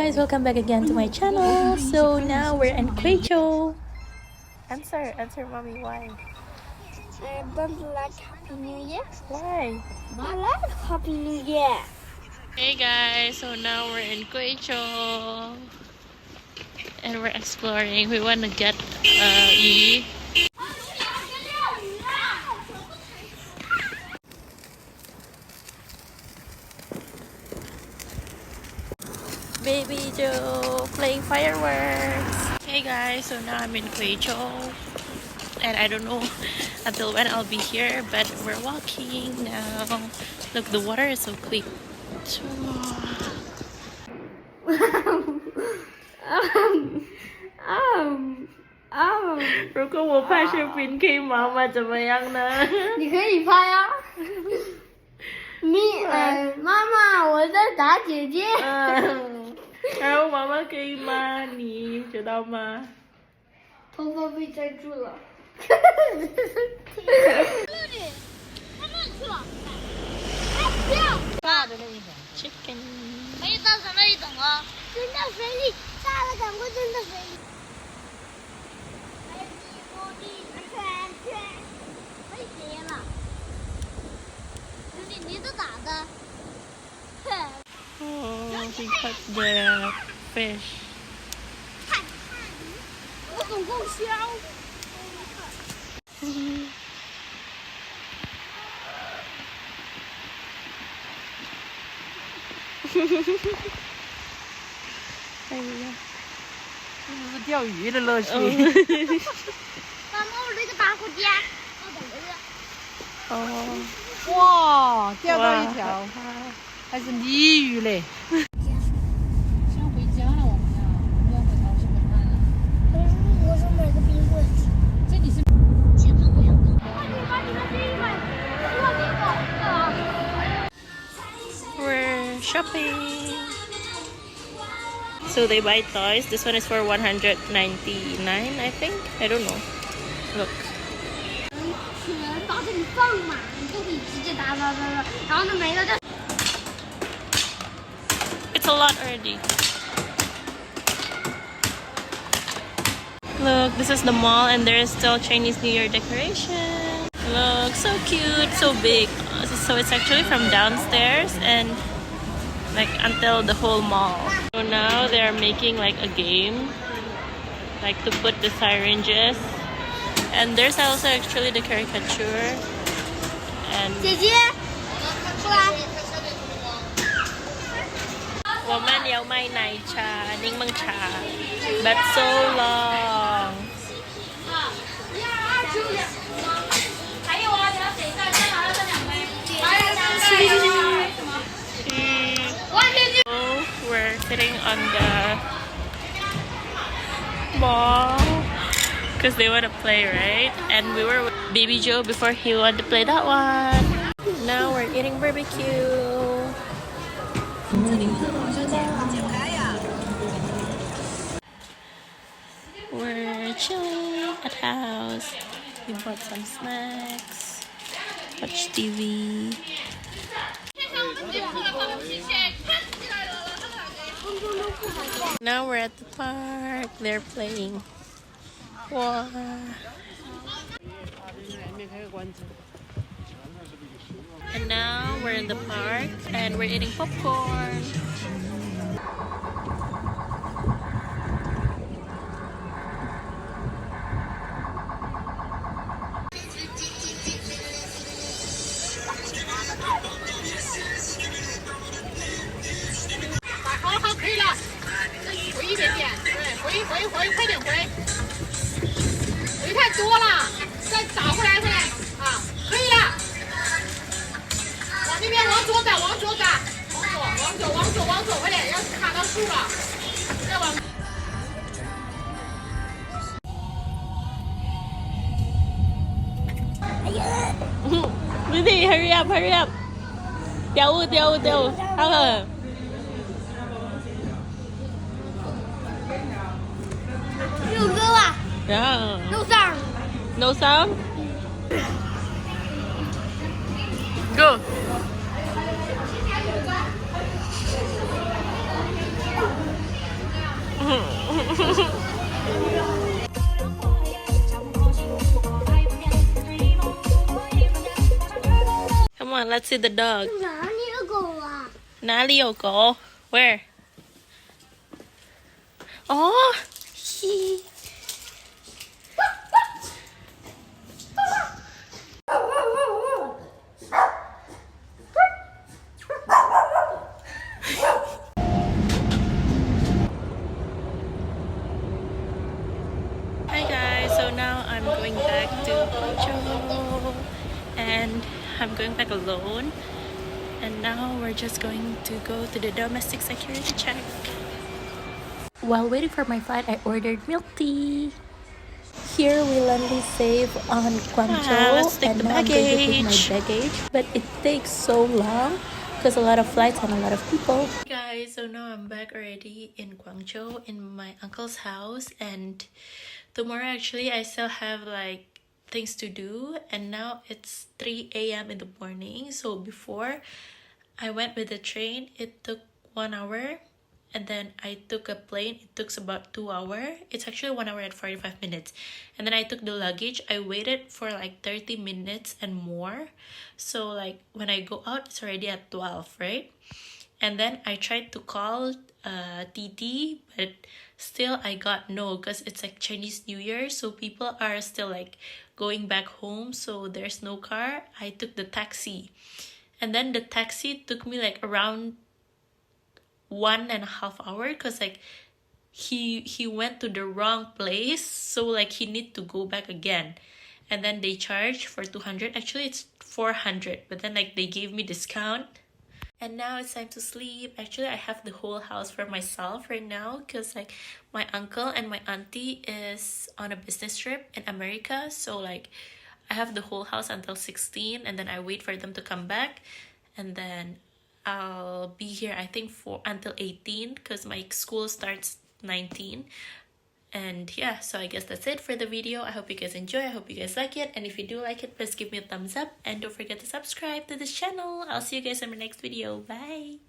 guys, welcome back again to my channel. So now we're in GUIZHOU. Answer mommy, why? I don't like Happy New Year. Why? I like Happy New Year. Hey guys, so now we're in GUIZHOU and we're exploring. We want to get Yi. Baby Joe playing fireworks. Hey guys, so now I'm in GUIZHOU and I don't know until when I'll be here, but we're walking now. Look, the water is so clean. 如果我拍视频可以妈妈怎么样呢？你可以拍啊。妈妈，我在打姐姐。然后妈妈可以骂你，知道吗？头发被粘住了。大的那一种。Chicken。没到什么一种哦，扔到水里，大了赶快扔到水里。还有一步的圈，没别了。你都打的。Oh, we caught the fish. 我总共香。哎呀，这是钓鱼的乐趣。妈妈，我那个打火机。哦。哇，钓到一条，还是鲤鱼嘞。想回家了，我们呀，我们要回超市买饭了。我是买个冰棍。这里是。千万不要。把你们这一碗特别好吃。We're shopping. So they buy toys. This one is for 199, I think. I don't know. Look. 把这里放满，你就可以直接打，然后呢没了就。It's a lot already. Look, this is the mall and there is still Chinese New Year decoration. Look, so cute, so big. So it's actually from downstairs and like until the whole mall. So now they're making like a game, like to put the syringes. And there's also actually the caricature. And 姐姐，过来。我们要买奶茶，柠檬茶 but so long. 还有啊，你要等一下，再拿了这2杯。We're sitting on the mall because they want to play, right? And we were with Baby Joe before he wanted to play that one. Now we're eating barbecue. We're chilling at house. We bought some snacks, watch TV. Now we're at the park. They're playing. Wow. And now we're in the park and we're eating popcorn. Lily, hurry up, hurry up. 掉物。好了。六哥啊。Yeah. No sound. No sound? Go. Come on, let's see the dog. 哪里有狗啊？哪里有狗? Where? Oh, he. Hi guys, so now I'm going back to GUIZHOU and I'm going back alone, and now we're just going to go to the domestic security check. While waiting for my flight, I ordered milk tea. Here we landly save on Guangzhou, and now I'm going to take my baggage, but it takes so long because a lot of flights and a lot of people. Hey guys, so now I'm back already in Guangzhou in my uncle's house, and tomorrow actually I still have like things to do, and now it's 3 a.m. in the morning. So before I went with the train, it took 1 hour, and then I took a plane, it took about 2 hours. It's actually 1 hour and 45 minutes. And then I took the luggage. I waited for like 30 minutes and more. So like when I go out, it's already at 12, right? And then I tried to call TT, but still I got no, because it's like Chinese New Year, so people are still like going back home, so there's no car. I took the taxi, and then the taxi took me like around 1.5 hours, because like he went to the wrong place, so like he need to go back again, and then they charge for 200. Actually it's 400, but then like they gave me discount. And now it's time to sleep. Actually, I have the whole house for myself right now, because like my uncle and my auntie is on a business trip in America. So like I have the whole house until 16, and then I wait for them to come back, and then I'll be here I think for until 18, because my school starts 19. And yeah, so I guess that's it for the video. I hope you guys enjoy. I hope you guys like it. And if you do like it, please give me a thumbs up. And don't forget to subscribe to this channel. I'll see you guys in my next video. Bye!